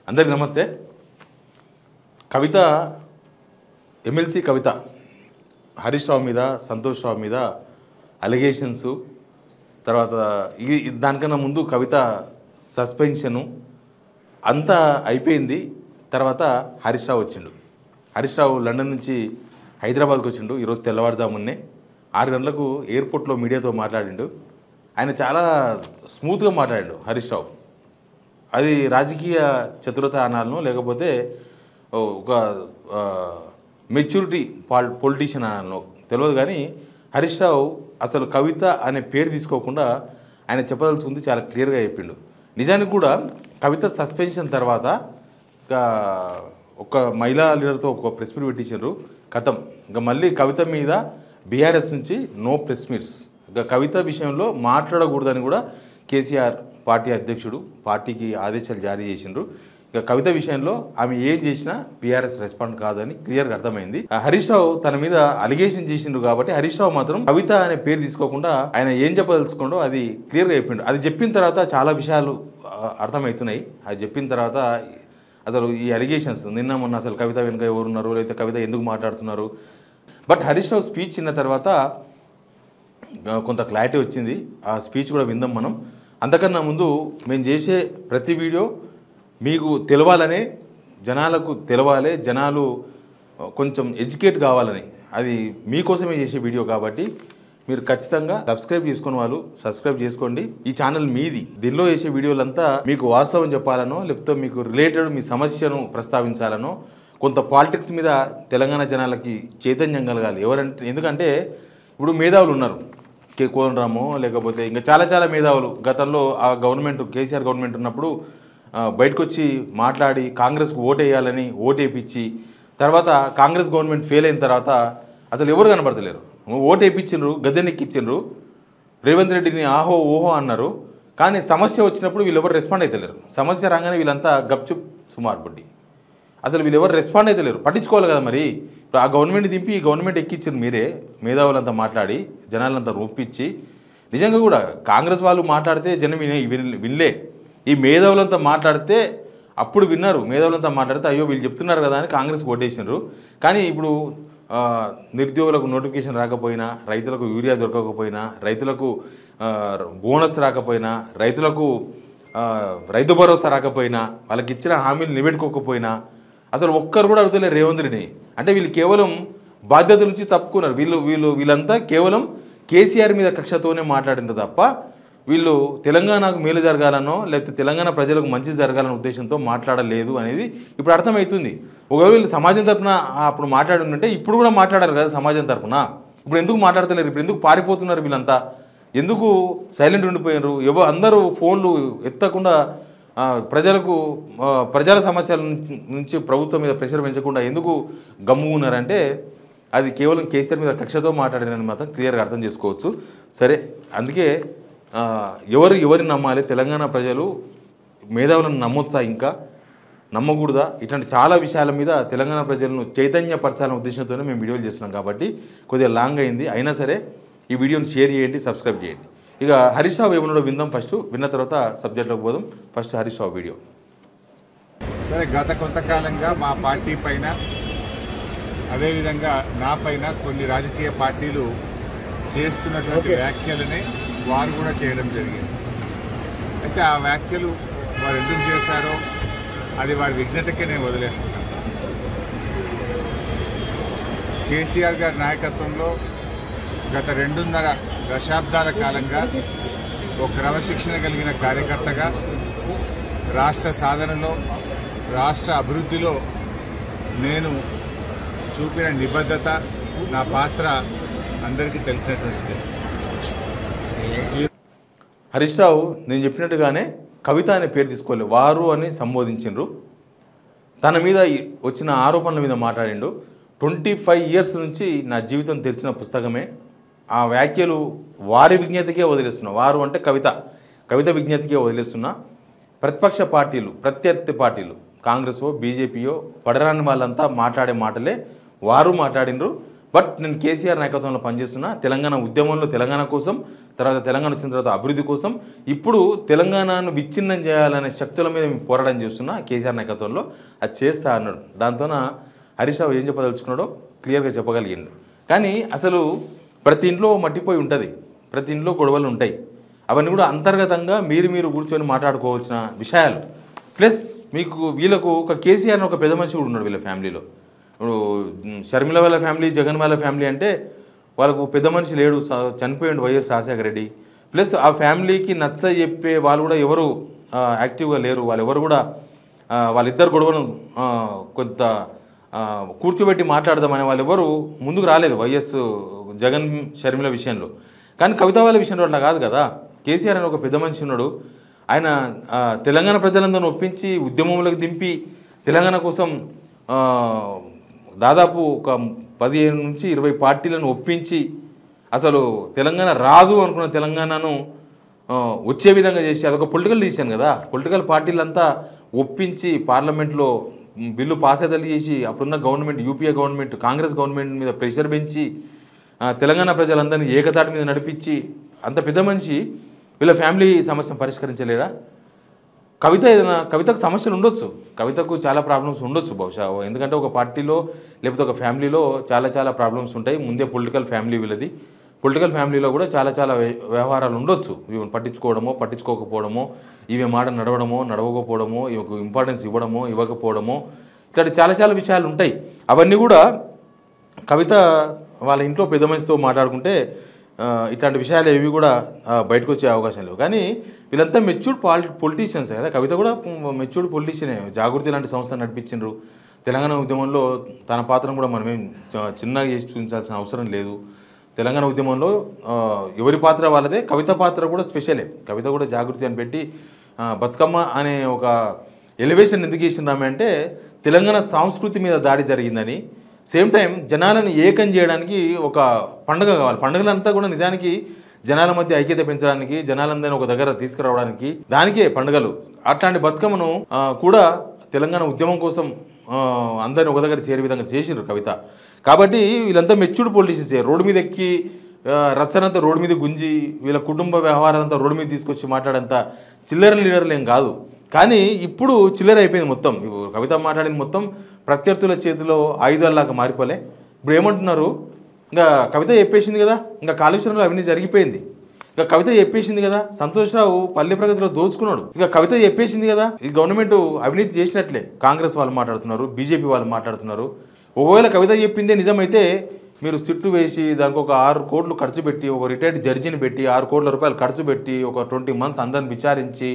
అందరికీ నమస్తే. కవిత ఎమ్మెల్సీ కవిత హరీష్ రావు మీద, సంతోష్ రావు మీద అలిగేషన్స్, తర్వాత దానికన్నా ముందు కవిత సస్పెన్షను అంతా అయిపోయింది. తర్వాత హరీష్ రావు వచ్చిండు. హరీష్ రావు లండన్ నుంచి హైదరాబాద్కి వచ్చిండు. ఈరోజు తెల్లవారుజామున్నే 6 గంటలకు ఎయిర్పోర్ట్లో మీడియాతో మాట్లాడిండు. ఆయన చాలా స్మూత్గా మాట్లాడాడు హరీష్ రావు. అది రాజకీయ చతురత అనాలను, లేకపోతే ఒక మెచ్యూరిటీ పొలిటీషియన్ అనాలను తెలియదు. కానీ హరీష్ రావు అసలు కవిత అనే పేరు తీసుకోకుండా ఆయన చెప్పదలుచుకుంది చాలా క్లియర్గా చెప్పిండు. నిజానికి కూడా కవిత సస్పెన్షన్ తర్వాత ఒక మహిళా లీడర్తో ఒక ప్రెస్ మీట్ పెట్టించారు. కథం ఇంకా మళ్ళీ కవిత మీద బీఆర్ఎస్ నుంచి నో ప్రెస్ మీట్స్. ఇంకా కవిత విషయంలో మాట్లాడకూడదని కూడా కేసీఆర్ పార్టీ అధ్యక్షుడు పార్టీకి ఆదేశాలు జారీ చేసిండ్రు. ఇక కవిత విషయంలో ఆమె ఏం చేసినా బీఆర్ఎస్ రెస్పాండ్ కాదని క్లియర్గా అర్థమైంది. హరీష్ రావు తన మీద అలిగేషన్ చేసిండ్రు కాబట్టి హరీష్ రావు మాత్రం కవిత అనే పేరు తీసుకోకుండా ఆయన ఏం చెప్పదలుచుకోండో అది క్లియర్గా చెప్పిండు. అది చెప్పిన తర్వాత చాలా విషయాలు అర్థమవుతున్నాయి. అది చెప్పిన తర్వాత అసలు ఈ అలిగేషన్స్ నిన్న మొన్న అసలు కవిత వెనుక ఎవరున్నారు, లేకపోతే కవిత ఎందుకు మాట్లాడుతున్నారు. బట్ హరీష్ రావు స్పీచ్ విన్న తర్వాత కొంత క్లారిటీ వచ్చింది. ఆ స్పీచ్ కూడా విందాం మనం. అంతకన్నా ముందు మేము చేసే ప్రతి వీడియో మీకు తెలవాలనే, జనాలకు తెలవాలి, జనాలు కొంచెం ఎడ్యుకేట్ కావాలని, అది మీకోసమే చేసే వీడియో కాబట్టి మీరు ఖచ్చితంగా సబ్స్క్రైబ్ చేసుకుని వాళ్ళు సబ్స్క్రైబ్ చేసుకోండి. ఈ ఛానల్ మీది. దీనిలో చేసే వీడియోలంతా మీకు వాస్తవం చెప్పాలనో, లేకపోతే మీకు రిలేటెడ్ మీ సమస్యను ప్రస్తావించాలనో, కొంత పాలిటిక్స్ మీద తెలంగాణ జనాలకి చైతన్యం కలగాలి. ఎందుకంటే ఇప్పుడు మేధావులు ఉన్నారు, కే కోదండరామో లేకపోతే ఇంకా చాలా మేధావులు గతంలో ఆ గవర్నమెంట్ కేసీఆర్ గవర్నమెంట్ ఉన్నప్పుడు బయటకు వచ్చి మాట్లాడి కాంగ్రెస్కు ఓటేయాలని ఓటేపించి, తర్వాత కాంగ్రెస్ గవర్నమెంట్ ఫెయిల్ అయిన తర్వాత అసలు ఎవరు కనబడతలేరు. ఓటేపించిండ్రు, గద్దెనెక్కించిండ్రు, రేవంత్ రెడ్డిని ఆహో ఓహో అన్నారు. కానీ సమస్య వచ్చినప్పుడు వీళ్ళెవరు రెస్పాండ్ అవుతలేరు. సమస్య రాగానే వీళ్ళంతా గప్చుప్ సుమార్బుడ్డి. అసలు వీళ్ళెవరు రెస్పాండ్ అవుతలేరు. పట్టించుకోవాలి కదా. మరి ఇప్పుడు ఆ గవర్నమెంట్ దింపి ఈ గవర్నమెంట్ ఎక్కించారు మీరే, మేధావులంతా మాట్లాడి జనాలంతా రూపించి. నిజంగా కూడా కాంగ్రెస్ వాళ్ళు మాట్లాడితే జనం వినలే. ఈ మేధావులంతా మాట్లాడితే అప్పుడు విన్నారు. మేధావులంతా మాట్లాడితే అయ్యో వీళ్ళు చెప్తున్నారు కదా అని కాంగ్రెస్ ఓటేసినారు. కానీ ఇప్పుడు నిరుద్యోగులకు నోటిఫికేషన్ రాకపోయినా, రైతులకు యూరియా దొరకకపోయినా, రైతులకు బోనస్ రాకపోయినా, రైతులకు రైతు భరోసా రాకపోయినా, వాళ్ళకి ఇచ్చిన హామీలు నిలబెట్టుకోకపోయినా అసలు ఒక్కరు కూడా అడుగుతలేరు రేవంత్ రెడ్డిని. అంటే వీళ్ళు కేవలం బాధ్యత నుంచి తప్పుకున్నారు. వీళ్ళంతా కేవలం కేసీఆర్ మీద కక్షతోనే మాట్లాడినారు తప్ప వీళ్ళు తెలంగాణకు మేలు జరగాలనో, లేకపోతే తెలంగాణ ప్రజలకు మంచి జరగాలనే ఉద్దేశంతో మాట్లాడలేదు అనేది ఇప్పుడు అర్థమవుతుంది. ఒకవేళ వీళ్ళు సమాజం తరఫున అప్పుడు మాట్లాడుంటే ఇప్పుడు కూడా మాట్లాడారు కదా సమాజం తరఫున. ఇప్పుడు ఎందుకు మాట్లాడతలేరు? ఇప్పుడు ఎందుకు పారిపోతున్నారు? వీళ్ళంతా ఎందుకు సైలెంట్ ఉండిపోయినారు? అందరూ ఫోన్లు ఎత్తకుండా ప్రజల సమస్యల నుంచి ప్రభుత్వం మీద ప్రెషర్ పెంచకుండా ఎందుకు గమ్ము ఉన్నారంటే అది కేవలం కేసీఆర్ మీద కక్షతో మాట్లాడినని మాత్రం క్లియర్గా అర్థం చేసుకోవచ్చు. సరే, అందుకే ఎవరిని నమ్మాలి? తెలంగాణ ప్రజలు మేధావులను నమ్మొచ్చా, ఇంకా నమ్మకూడదా? ఇట్లాంటి చాలా విషయాల మీద తెలంగాణ ప్రజలను చైతన్యపరచాలనే ఉద్దేశంతోనే మేము వీడియోలు చేస్తున్నాం కాబట్టి కొద్దిగా లాంగ్ అయింది. అయినా సరే ఈ వీడియోని షేర్ చేయండి, సబ్స్క్రైబ్ చేయండి. ఇక హరీష్ రావు ఏమన్నాడో విందాం. ఫస్ట్ విన్న తర్వాత సబ్జెక్ట్లోకి పోదాం. First Harish Rao video. సరే, గత కొంతకాలంగా మా పార్టీ పైన, అదేవిధంగా నా పైన కొన్ని రాజకీయ పార్టీలు చేస్తున్నటువంటి వ్యాఖ్యలనే వారు కూడా చేయడం జరిగింది. అయితే ఆ వ్యాఖ్యలు వారు ఎందుకు చేశారో అది వారి విఘ్నతకే నేను వదిలేస్తున్నాను. కేసీఆర్ గారి నాయకత్వంలో గత 2.5 దశాబ్దాల కాలంగా ఒక క్రమశిక్షణ కలిగిన కార్యకర్తగా రాష్ట్ర సాధనలో, రాష్ట్ర అభివృద్ధిలో నేను చూపిన నిబద్ధత, నా పాత్ర అందరికీ తెలిసినటువంటిది. హరీష్ రావు నేను చెప్పినట్టుగానే కవిత అనే పేరు తీసుకోలేదు, వారు అని సంబోధించిండ్రు. తన మీద వచ్చిన ఆరోపణల మీద మాట్లాడిండు. 25 ఇయర్స్ నుంచి నా జీవితం తెరిచిన పుస్తకమే. ఆ వ్యాఖ్యలు వారి విజ్ఞతకే వదిలేస్తున్నా. వారు అంటే కవిత విజ్ఞతకే వదిలేస్తున్నా. ప్రతిపక్ష పార్టీలు, ప్రత్యర్థి పార్టీలు, కాంగ్రెసో బీజేపీయో పడరాని వాళ్ళంతా మాట్లాడే మాటలే వారు మాట్లాడినరు. బట్ నేను కేసీఆర్ నాయకత్వంలో పనిచేస్తున్నా, తెలంగాణ ఉద్యమంలో తెలంగాణ కోసం, తర్వాత తెలంగాణ వచ్చిన తర్వాత అభివృద్ధి కోసం, ఇప్పుడు తెలంగాణను విచ్ఛిన్నం చేయాలనే శక్తుల మీద మేము పోరాటం చేస్తున్నా కేసీఆర్ నాయకత్వంలో, అది చేస్తా అన్నాడు. దాంతోన హరీష్ రావు ఏం చెప్పదలుచుకున్నాడో క్లియర్గా చెప్పగలిగిండు. కానీ అసలు ప్రతి ఇంట్లో మట్టిపోయి ఉంటుంది, ప్రతి ఇంట్లో గొడవలు ఉంటాయి. అవన్నీ కూడా అంతర్గతంగా మీరు కూర్చొని మాట్లాడుకోవాల్సిన విషయాలు. ప్లస్ మీకు వీళ్ళకు ఒక కేసీఆర్ ఒక పెద్ద మనిషి కూడా ఉన్నాడు వీళ్ళ ఫ్యామిలీలో. ఇప్పుడు షర్మిల వాళ్ళ ఫ్యామిలీ, జగన్ వాళ్ళ ఫ్యామిలీ అంటే వాళ్ళకు పెద్ద మనిషి లేడు, చనిపోయాడు వైఎస్ రాజశేఖర రెడ్డి. ప్లస్ ఆ ఫ్యామిలీకి నచ్చ చెప్పే వాళ్ళు కూడా ఎవరు యాక్టివ్గా లేరు. వాళ్ళు ఎవరు కూడా వాళ్ళిద్దరు గొడవను కొంత కూర్చోబెట్టి మాట్లాడదామనే వాళ్ళు ఎవరు ముందుకు రాలేదు వైఎస్ జగన్ షర్మిల విషయంలో. కానీ కవిత వాళ్ళ విషయంలో అట్లా కాదు కదా. కేసీఆర్ అని ఒక పెద్ద మనిషి ఉన్నాడు. ఆయన తెలంగాణ ప్రజలందరిని ఒప్పించి ఉద్యమంలోకి దింపి తెలంగాణ కోసం దాదాపు ఒక 15 నుంచి 20 పార్టీలను ఒప్పించి అసలు తెలంగాణ రాదు అనుకున్న తెలంగాణను వచ్చే విధంగా చేసి అదొక పొలిటికల్ డిసిషన్ కదా. పొలిటికల్ పార్టీలంతా ఒప్పించి పార్లమెంట్లో బిల్లు పాస్ అయ్యేది చేసి అప్పుడున్న government, UPA government, Congress government మీద ప్రెషర్ పెంచి తెలంగాణ ప్రజలందరినీ ఏకతాటి మీద నడిపించి అంత పెద్ద మనిషి వీళ్ళ ఫ్యామిలీ సమస్యను పరిష్కరించలేరా? కవితకు సమస్యలు ఉండొచ్చు, కవితకు చాలా ప్రాబ్లమ్స్ ఉండొచ్చు బహుశా. ఎందుకంటే ఒక పార్టీలో లేకపోతే ఒక ఫ్యామిలీలో చాలా ప్రాబ్లమ్స్ ఉంటాయి. ముందే పొలిటికల్ ఫ్యామిలీ వీళ్ళది. పొలిటికల్ ఫ్యామిలీలో కూడా చాలా వ్యవహారాలు ఉండొచ్చు. ఇవి పట్టించుకోవడమో పట్టించుకోకపోవడమో, ఇవి మాట నడవడమో నడవకపోవడమో, ఇవకు ఇంపార్టెన్స్ ఇవ్వడమో ఇవ్వకపోవడమో, ఇట్లాంటి చాలా విషయాలు ఉంటాయి. అవన్నీ కూడా కవిత వాళ్ళ ఇంట్లో పెద్ద మనిషితో మాట్లాడుకుంటే ఇట్లాంటి విషయాలు ఏవి కూడా బయటకు వచ్చే అవకాశం లేవు. కానీ వీళ్ళంతా మెచ్యూర్డ్ పొలిటీషియన్స్ కదా. కవిత కూడా మెచ్యూర్డ్ పొలిటీషియనే. జాగృతి లాంటి సంస్థ నడిపించిండ్రు. తెలంగాణ ఉద్యమంలో తన పాత్రను కూడా మనమేం చిన్నగా చేసి చూపించాల్సిన అవసరం లేదు. తెలంగాణ ఉద్యమంలో ఎవరి పాత్ర వాళ్ళదే, కవిత పాత్ర కూడా స్పెషలే. కవిత కూడా జాగృతి అని పెట్టి బతుకమ్మ అనే ఒక ఎలివేషన్ ఎందుకు చేసిందామె అంటే తెలంగాణ సంస్కృతి మీద దాడి జరిగిందని, సేమ్ టైం జనాలను ఏకం చేయడానికి ఒక పండుగ కావాలి. పండుగలంతా కూడా నిజానికి జనాల మధ్య ఐక్యత పెంచడానికి, జనాలందరినీ ఒక దగ్గర తీసుకురావడానికి, దానికే పండుగలు. అట్లాంటి బతుకమ్మను కూడా తెలంగాణ ఉద్యమం కోసం అందరిని ఒక దగ్గర చేరే విధంగా చేసిండ్రు కవిత. కాబట్టి వీళ్ళంతా మెచ్యూర్డ్ పొలిటీషియన్సే. రోడ్డు మీద ఎక్కి రచ్చనంతా రోడ్డు మీద గుంజి వీళ్ళ కుటుంబ వ్యవహారాలంతా రోడ్డు మీద తీసుకొచ్చి మాట్లాడేంత చిల్లర లీడర్లు ఏం కాదు. కానీ ఇప్పుడు చిల్లర అయిపోయింది మొత్తం. కవిత మాట్లాడింది మొత్తం ప్రత్యర్థుల చేతిలో ఆయుధాల్లాగా మారిపోలే. ఇప్పుడు ఏమంటున్నారు, ఇంకా కవిత చెప్పేసింది కదా, ఇంకా కాళేశ్వరంలో అవినీతి జరిగిపోయింది, ఇంకా కవిత చెప్పేసింది కదా, సంతోష్ రావు పల్లె ప్రగతిలో దోచుకున్నాడు, ఇంకా కవిత చెప్పేసింది కదా, ఈ గవర్నమెంట్ అవినీతి చేసినట్లే కాంగ్రెస్ వాళ్ళు మాట్లాడుతున్నారు, బీజేపీ వాళ్ళు మాట్లాడుతున్నారు. ఒకవేళ కవిత చెప్పిందే నిజమైతే మీరు సిట్టు వేసి దానికి ఒక 6 కోట్లు ఖర్చు పెట్టి, ఒక రిటైర్డ్ జడ్జిని పెట్టి 6 కోట్ల రూపాయలు ఖర్చు పెట్టి ఒక 20 months అందరిని విచారించి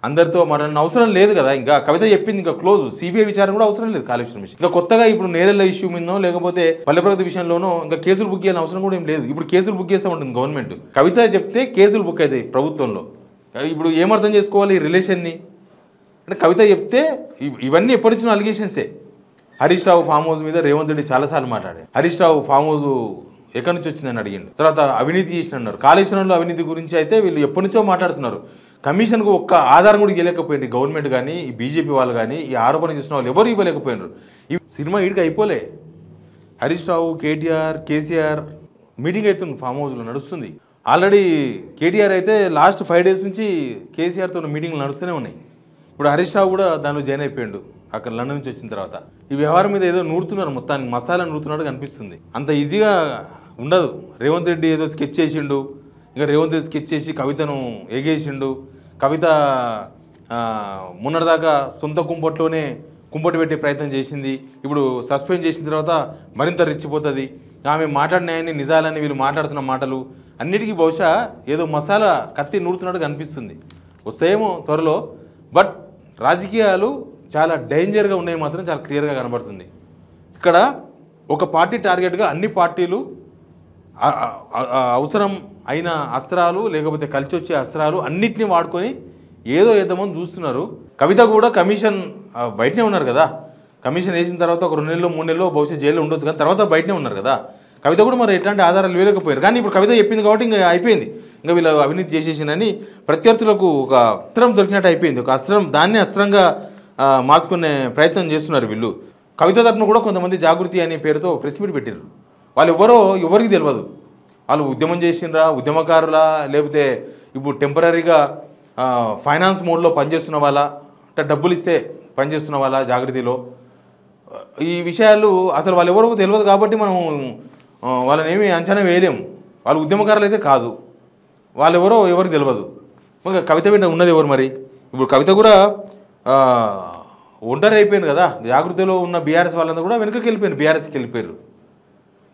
అందరితో మాట్లాడిన అవసరం లేదు కదా. ఇంకా కవిత చెప్పింది ఇంకా క్లోజ్. సిబిఐ విచారణ కూడా అవసరం లేదు కాళేశ్వరం విషయం. ఇంకా కొత్తగా ఇప్పుడు నేరెళ్ళ ఇష్యూ మీదనో లేకపోతే పల్లె ప్రగతి విషయంలోనో ఇంకా కేసులు బుక్ చేయాలని అవసరం కూడా ఏం లేదు. ఇప్పుడు కేసులు బుక్ చేస్తూ ఉంటుంది గవర్నమెంట్. కవిత చెప్తే కేసులు బుక్ అవుతాయి ప్రభుత్వంలో. ఇప్పుడు ఏమర్థం చేసుకోవాలి ఈ రిలేషన్ని అంటే, కవిత చెప్తే ఇవన్నీ ఎప్పటి నుంచో అలిగేషన్సే. హరీష్ రావు ఫామ్ హౌస్ మీద రేవంత్ రెడ్డి చాలాసార్లు మాట్లాడాడు. హరీష్ రావు ఫామ్ హౌస్ ఎక్కడి నుంచి వచ్చిందని అడిగిండు. తర్వాత అవినీతి చేసినన్నారు. కాళేశ్వరంలో అవినీతి గురించి అయితే వీళ్ళు ఎప్పటి నుంచో మాట్లాడుతున్నారు. కమిషన్కు ఒక్క ఆధారం కూడా ఇవ్వలేకపోయింది గవర్నమెంట్ కానీ, ఈ బీజేపీ వాళ్ళు కానీ, ఈ ఆరోపణ చేసిన వాళ్ళు ఎవరు ఇవ్వలేకపోయినారు. ఈ సినిమా ఈడికి అయిపోలే. హరీష్ రావు, కేటీఆర్, కేసీఆర్ మీటింగ్ అవుతుంది, ఫామ్ హౌస్లో నడుస్తుంది. ఆల్రెడీ కేటీఆర్ అయితే లాస్ట్ 5 days నుంచి కేసీఆర్తో మీటింగ్లు నడుస్తూనే ఉన్నాయి. ఇప్పుడు హరీష్ రావు కూడా దానిలో జాయిన్ అయిపోయాడు అక్కడ లండన్ నుంచి వచ్చిన తర్వాత. ఈ వ్యవహారం మీద ఏదో నూరుతున్నారు, మొత్తానికి మసాలా నూరుతున్నట్టు కనిపిస్తుంది. అంత ఈజీగా ఉండదు. రేవంత్ రెడ్డి ఏదో స్కెచ్ చేసిండు, ఇంకా రేవంత్ రెడ్డి స్కెచ్ చేసి కవితను ఎగేసిండు. కవిత మొన్నటిదాకా సొంత కుంపటి పెట్టే ప్రయత్నం చేసింది. ఇప్పుడు సస్పెండ్ చేసిన తర్వాత మరింత రెచ్చిపోతుంది. ఆమె మాట్లాడినాయని నిజాలని వీళ్ళు మాట్లాడుతున్న మాటలు అన్నిటికీ బహుశా ఏదో మసాలా కత్తి నూరుతున్నట్టు కనిపిస్తుంది. వస్తాయేమో త్వరలో. బట్ రాజకీయాలు చాలా డేంజర్గా ఉన్నాయి మాత్రం చాలా క్లియర్గా కనబడుతుంది. ఇక్కడ ఒక పార్టీ టార్గెట్గా అన్ని పార్టీలు అవసరం అయిన అస్త్రాలు లేకపోతే కలిసి వచ్చే అస్త్రాలు అన్నిటినీ వాడుకొని ఏదో వేద్దామని చూస్తున్నారు. కవిత కూడా కమిషన్ బయటనే ఉన్నారు కదా. కమిషన్ వేసిన తర్వాత ఒక 2 నెలలు 3 నెలలు బహుశా జైల్లో ఉండొచ్చు, కానీ తర్వాత బయటనే ఉన్నారు కదా. కవిత కూడా మరి ఎట్లాంటి ఆధారాలు వేయలేకపోయారు. కానీ ఇప్పుడు కవిత చెప్పింది కాబట్టి ఇంకా అయిపోయింది. ఇంకా వీళ్ళు అవినీతి చేసేసినని ప్రత్యర్థులకు ఒక అస్త్రం దొరికినట్టు అయిపోయింది. ఒక అస్త్రం, దాన్ని అస్త్రంగా మార్చుకునే ప్రయత్నం చేస్తున్నారు వీళ్ళు. కవిత తరపున కూడా కొంతమంది జాగృతి అనే పేరుతో ప్రెస్ మీట్ పెట్టారు. వాళ్ళు ఎవరికి తెలియదు. వాళ్ళు ఉద్యమం చేసిండ్రా, ఉద్యమకారులా, లేకపోతే ఇప్పుడు టెంపరీగా ఫైనాన్స్ మోడ్లో పనిచేస్తున్న వాళ్ళ, అంటే డబ్బులు ఇస్తే పనిచేస్తున్న వాళ్ళ జాగృతిలో, ఈ విషయాలు అసలు వాళ్ళు ఎవరికి తెలియదు. కాబట్టి మనం వాళ్ళని ఏమీ అంచనా వేయలేము. వాళ్ళు ఉద్యమకారులు అయితే కాదు, వాళ్ళు ఎవరికి తెలియదు. మరి కవిత వెంట ఉన్నది ఎవరు మరి? ఇప్పుడు కవిత కూడా ఒంటరి అయిపోయింది కదా. జాగృతిలో ఉన్న బీఆర్ఎస్ వాళ్ళంతా కూడా వెనుకకి వెళ్ళిపోయారు, బీఆర్ఎస్కి వెళ్ళిపోయారు.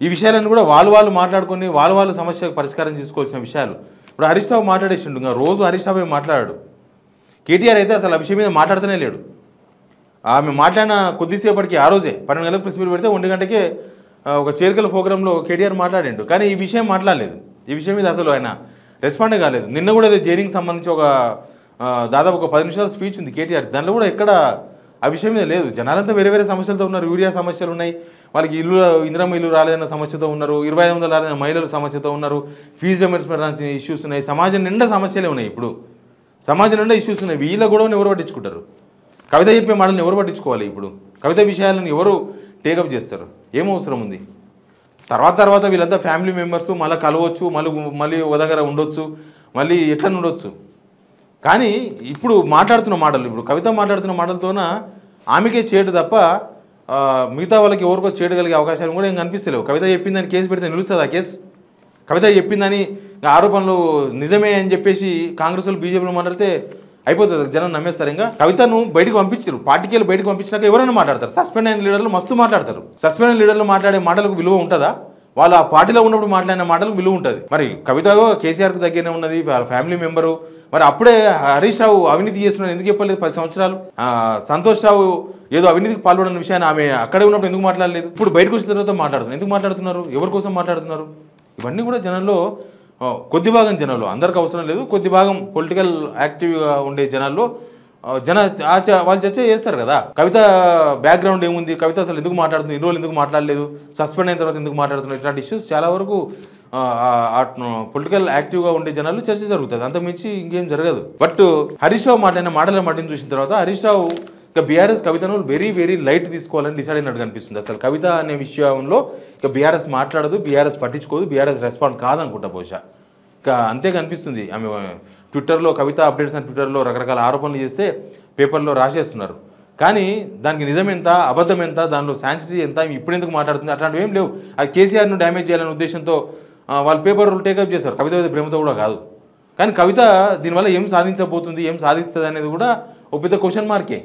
ఈ విషయాలను కూడా వాళ్ళు మాట్లాడుకొని వాళ్ళ సమస్యకు పరిష్కారం చేసుకోవాల్సిన విషయాలు. ఇప్పుడు హరీష్ రావు మాట్లాడేసిండు, ఇంకా రోజు హరీష్ రావు మాట్లాడాడు. కేటీఆర్ అయితే అసలు ఆ విషయం మీద మాట్లాడుతూనే లేడు. ఆమె మాట్లాడిన కొద్దిసేపటికి ఆ రోజే 12 గంటలకు ప్రెస్ మీట్ పెడితే 1 గంటకే ఒక చేరికల ప్రోగ్రాంలో కేటీఆర్ మాట్లాడిండు. కానీ ఈ విషయం మాట్లాడలేదు. ఈ విషయం మీద అసలు ఆయన రెస్పాండే కాలేదు. నిన్న కూడా జైనింగ్ సంబంధించి దాదాపు ఒక 10 నిమిషాల స్పీచ్ ఉంది కేటీఆర్. దానిలో కూడా ఎక్కడ ఆ విషయం మీద లేదు. జనాలంతా వేరే సమస్యలతో ఉన్నారు. యూరియా సమస్యలు ఉన్నాయి, వాళ్ళకి ఇందిరమ్మ ఇల్లు రాలేదన్న సమస్యతో ఉన్నారు, 2500 రాలేదన్న మహిళల సమస్యతో ఉన్నారు, ఫీజు రియంబర్స్మెంట్ రాని ఇష్యూస్ ఉన్నాయి, సమాజం నిండా సమస్యలే ఉన్నాయి. ఇప్పుడు సమాజం నిండా ఇష్యూస్ ఉన్నాయి. వీళ్ళ గొడవని ఎవరు పట్టించుకుంటారు? కవిత చెప్పే మాటలను ఎవరు పట్టించుకోవాలి? ఇప్పుడు కవిత విషయాలను ఎవరు టేకప్ చేస్తారు? ఏం అవసరం ఉంది? తర్వాత వీళ్ళంతా ఫ్యామిలీ మెంబర్స్ మళ్ళీ కలవచ్చు, మళ్ళీ ఒక దగ్గర ఉండొచ్చు, మళ్ళీ ఎట్లా ఉండొచ్చు. కానీ ఇప్పుడు మాట్లాడుతున్న మాటలు, ఇప్పుడు కవిత మాట్లాడుతున్న మాటలతోన ఆమెకే చేడు తప్ప మిగతా వాళ్ళకి ఎవరికో చేయగలిగే అవకాశాలు కూడా ఏం కనిపిస్తలేవు. కవిత చెప్పిందని కేసు పెడితే నిలుస్తుంది ఆ కేసు? కవిత చెప్పిందని ఆరోపణలు నిజమే అని చెప్పేసి కాంగ్రెస్ వాళ్ళు బీజేపీలో మాట్లాడితే అయిపోతుంది, జనం నమ్మేస్తారు. ఇంకా కవితను బయటకు పంపించారు, పార్టీకి వెళ్ళి బయటకు పంపించినాక ఎవరైనా మాట్లాడతారు. సస్పెండ్ అయిన లీడర్లు మస్తు మాట్లాడతారు. సస్పెండ్ అయిన లీడర్లు మాట్లాడే మాటలకు విలువ ఉంటుందా? వాళ్ళు ఆ పార్టీలో ఉన్నప్పుడు మాట్లాడిన మాటలకు విలువ ఉంటుంది. మరి కవిత కేసీఆర్కి దగ్గరనే ఉన్నది, వాళ్ళ ఫ్యామిలీ మెంబరు. మరి అప్పుడే హరీష్ రావు అవినీతి చేస్తున్నాడు ఎందుకు చెప్పలేదు? 10 సంవత్సరాలు. సంతోష్ రావు ఏదో అవినీతికి పాల్పడిన విషయాన్ని ఆమె అక్కడే ఉన్నప్పుడు ఎందుకు మాట్లాడలేదు? ఇప్పుడు బయటకు వచ్చిన తర్వాత మాట్లాడుతున్నారు. ఎందుకు మాట్లాడుతున్నారు? ఎవరి కోసం మాట్లాడుతున్నారు? ఇవన్నీ కూడా జనంలో కొద్ది భాగం జనాల్లో, అందరికి అవసరం లేదు, కొద్ది భాగం పొలిటికల్ యాక్టివ్గా ఉండే జనాల్లో వాళ్ళు చర్చ చేస్తారు కదా. కవిత బ్యాక్గ్రౌండ్ ఏముంది, కవిత అసలు ఎందుకు మాట్లాడుతుంది, ఇన్ని రోజులు ఎందుకు మాట్లాడలేదు, సస్పెండ్ అయిన తర్వాత ఎందుకు మాట్లాడుతున్నారు, ఇట్లాంటి ఇష్యూస్ చాలా వరకు పొలిటికల్ యాక్టివ్గా ఉండే జనాలు చర్చ జరుగుతుంది. అంతకుమించి ఇంకేం జరగదు. బట్ హరీష్ రావు మాట్లాడిన మాటలను చూసిన తర్వాత హరీష్ రావు ఇక బీఆర్ఎస్ కవితను వెరీ లైట్ తీసుకోవాలని డిసైడ్ అయినట్టు కనిపిస్తుంది. అసలు కవిత అనే విషయంలో ఇక బీఆర్ఎస్ మాట్లాడదు, బీఆర్ఎస్ పట్టించుకోదు, బీఆర్ఎస్ రెస్పాండ్ కాదనుకుంటా బహుశా. ఇక అంతే కనిపిస్తుంది. ఆమె ట్విట్టర్లో కవిత అప్డేట్స్ అని ట్విట్టర్లో రకరకాల ఆరోపణలు చేస్తే పేపర్లో రాసేస్తున్నారు. కానీ దానికి నిజం ఎంత, అబద్ధం ఎంత, దానిలో శాంటిటీ ఎంత, ఇప్పుడు ఎందుకు మాట్లాడుతుంది, అట్లాంటివి ఏం లేవు. ఆ కేసీఆర్ను డ్యామేజ్ చేయాలనే ఉద్దేశంతో వాళ్ళు పేపర్లు టేకప్ చేశారు. కవిత మీద ప్రేమతో కూడా కాదు. కానీ కవిత దీనివల్ల ఏం సాధించబోతుంది, ఏం సాధిస్తుంది అనేది కూడా ఒక పెద్ద క్వశ్చన్ మార్కే.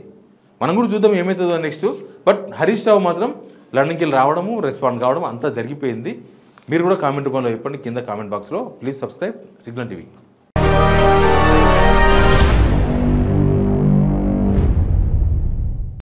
మనం కూడా చూద్దాం ఏమవుతుందో నెక్స్ట్. బట్ హరీష్ రావు మాత్రం లండన్కి వెళ్ళి రావడము, రెస్పాండ్ కావడం అంతా జరిగిపోయింది. మీరు కూడా కామెంట్ రూపంలో చెప్పండి కింద కామెంట్ బాక్స్లో. Please subscribe signal TV.